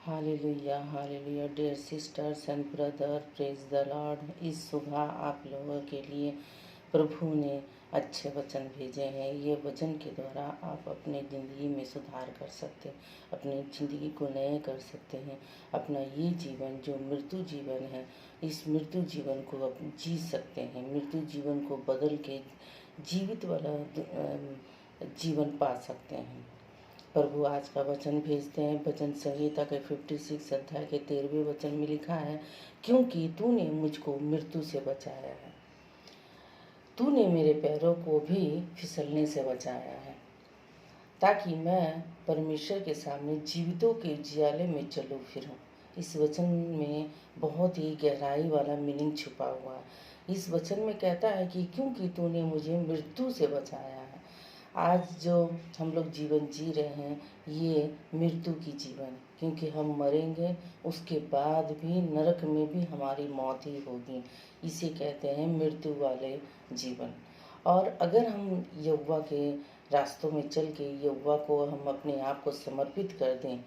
Hallelujah dear sisters and brother, praise the Lord. इस सुबह आप लोगों के लिए प्रभु ने अच्छे वचन भेजे हैं। ये वचन के द्वारा आप अपने ज़िंदगी में सुधार कर सकते हैं, अपनी ज़िंदगी को नए कर सकते हैं। अपना ये जीवन जो मृत्यु जीवन है, इस मृत्यु जीवन को आप जी सकते हैं। मृत्यु जीवन को बदल के जीवित वाला जीवन पा सकते हैं। प्रभु आज का वचन भेजते हैं। वचन संहिता के 56 अध्याय के 13वें वचन में लिखा है, क्योंकि तूने मुझको मृत्यु से बचाया है, तूने मेरे पैरों को भी फिसलने से बचाया है, ताकि मैं परमेश्वर के सामने जीवितों के उजियाले में चलूं फिरूं। इस वचन में बहुत ही गहराई वाला मीनिंग छुपा हुआ है। इस वचन में कहता है कि क्योंकि तूने मुझे मृत्यु से बचाया है। आज जो हम लोग जीवन जी रहे हैं, ये मृत्यु की जीवन, क्योंकि हम मरेंगे, उसके बाद भी नरक में भी हमारी मौत ही होगी। इसे कहते हैं मृत्यु वाले जीवन। और अगर हम यहोवा के रास्तों में चल के यहोवा को हम अपने आप को समर्पित कर दें,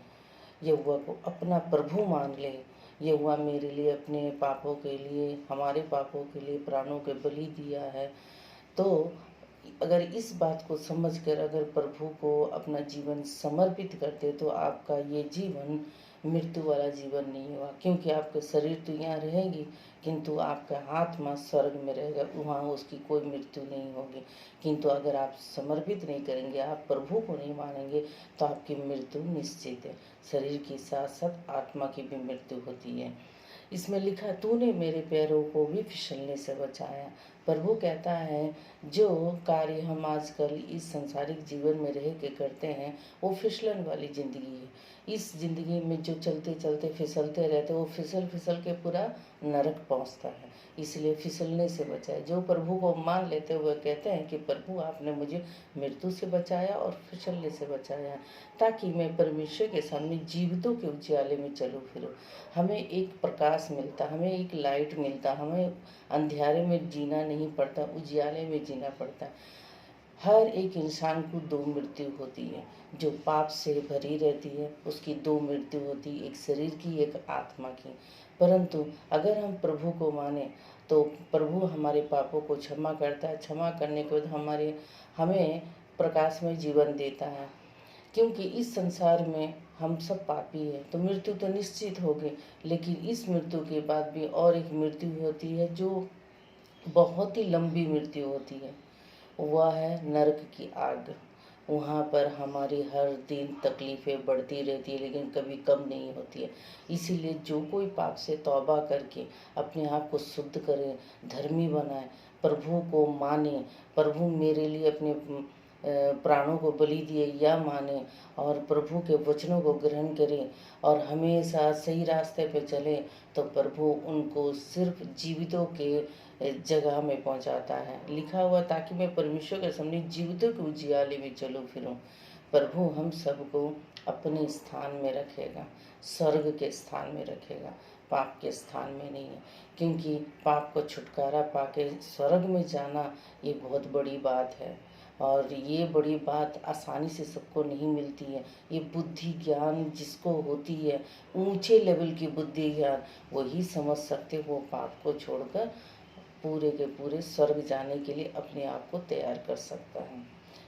यहोवा को अपना प्रभु मान लें, यहोवा मेरे लिए अपने पापों के लिए, हमारे पापों के लिए प्राणों के बलि दिया है, तो अगर इस बात को समझकर अगर प्रभु को अपना जीवन समर्पित करते, तो आपका ये जीवन मृत्यु वाला जीवन नहीं हुआ। क्योंकि आपका शरीर तो यहाँ रहेगी, किंतु आपका आत्मा स्वर्ग में रहेगा, वहाँ उसकी कोई मृत्यु नहीं होगी। किंतु अगर आप समर्पित नहीं करेंगे, आप प्रभु को नहीं मानेंगे, तो आपकी मृत्यु निश्चित है। शरीर के साथ साथ आत्मा की भी मृत्यु होती है। इसमें लिखा, तूने मेरे पैरों को भी फिसलने से बचाया। प्रभु कहता है, जो कार्य हम आजकल इस संसारिक जीवन में रह के करते हैं, वो फिसलन वाली ज़िंदगी है। इस ज़िंदगी में जो चलते चलते फिसलते रहते, वो फिसल फिसल के पूरा नरक पहुंचता है। इसलिए फिसलने से बचाए। जो प्रभु को मान लेते हुए कहते हैं कि प्रभु आपने मुझे मृत्यु से बचाया और फिसलने से बचाया, ताकि मैं परमेश्वर के सामने जीवितों के उजियाले में चलूँ फिरूँ। हमें एक प्रकाश मिलता, हमें एक लाइट मिलता, हमें अंधेरे में जीना नहीं पड़ता, उजियाले में जीना पड़ता। हर एक इंसान को दो मृत्यु होती है। जो पाप से भरी रहती है, उसकी दो मृत्यु होती है, एक शरीर की, एक आत्मा की। परंतु अगर हम प्रभु को माने, तो प्रभु हमारे पापों को क्षमा करता है। क्षमा करने के बाद हमें प्रकाशमय जीवन देता है। क्योंकि इस संसार में हम सब पापी हैं, तो मृत्यु तो निश्चित होगी, लेकिन इस मृत्यु के बाद भी और एक मृत्यु होती है, जो बहुत ही लंबी मृत्यु होती है। वह है नरक की आग। वहाँ पर हमारी हर दिन तकलीफ़ें बढ़ती रहती है, लेकिन कभी कम नहीं होती है। इसीलिए जो कोई पाप से तौबा करके अपने आप को शुद्ध करे, धर्मी बनाए, प्रभु को माने, प्रभु मेरे लिए अपने प्राणों को बलि दिए या माने, और प्रभु के वचनों को ग्रहण करें और हमेशा सही रास्ते पे चले, तो प्रभु उनको सिर्फ जीवितों के जगह में पहुंचाता है। लिखा हुआ, ताकि मैं परमेश्वर के सामने जीवितों के उजियाले में चलूं फिरूं। प्रभु हम सबको अपने स्थान में रखेगा, स्वर्ग के स्थान में रखेगा, पाप के स्थान में नहीं है। क्योंकि पाप को छुटकारा पाके स्वर्ग में जाना, ये बहुत बड़ी बात है। और ये बड़ी बात आसानी से सबको नहीं मिलती है। ये बुद्धि ज्ञान जिसको होती है, ऊंचे लेवल की बुद्धि ज्ञान, वही समझ सकते वो पाप को छोड़कर पूरे के पूरे स्वर्ग जाने के लिए अपने आप को तैयार कर सकता है।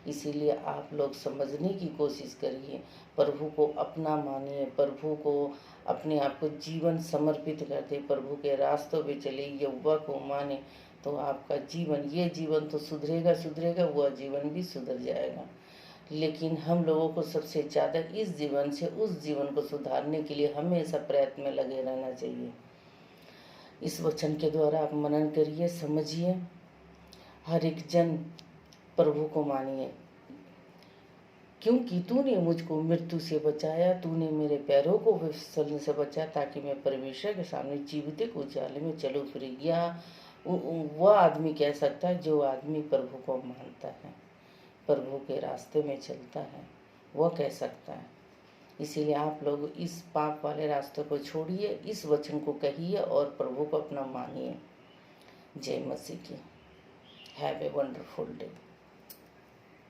इसीलिए आप लोग समझने की कोशिश करिए, प्रभु को अपना मानिए, प्रभु को अपने आप को जीवन समर्पित कर दे, प्रभु के रास्तों पे चले, यहोवा को माने, तो आपका जीवन, ये जीवन तो सुधरेगा, वह जीवन भी सुधर जाएगा। लेकिन हम लोगों को सबसे ज़्यादा इस जीवन से उस जीवन को सुधारने के लिए हमेशा प्रयत्न में लगे रहना चाहिए। इस वचन के द्वारा आप मनन करिए, समझिए, हर एक जन प्रभु को मानिए। क्योंकि तूने मुझको मृत्यु से बचाया, तूने मेरे पैरों को फिसलने से बचाया, ताकि मैं परमेश्वर के सामने जीवित को उजियाले में चलूं फिरूं। या वह आदमी कह सकता है जो आदमी प्रभु को मानता है, प्रभु के रास्ते में चलता है, वह कह सकता है। इसीलिए आप लोग इस पाप वाले रास्ते को छोड़िए, इस वचन को कहिए और प्रभु को अपना मानिए। जय मसीह की। Have a wonderful day.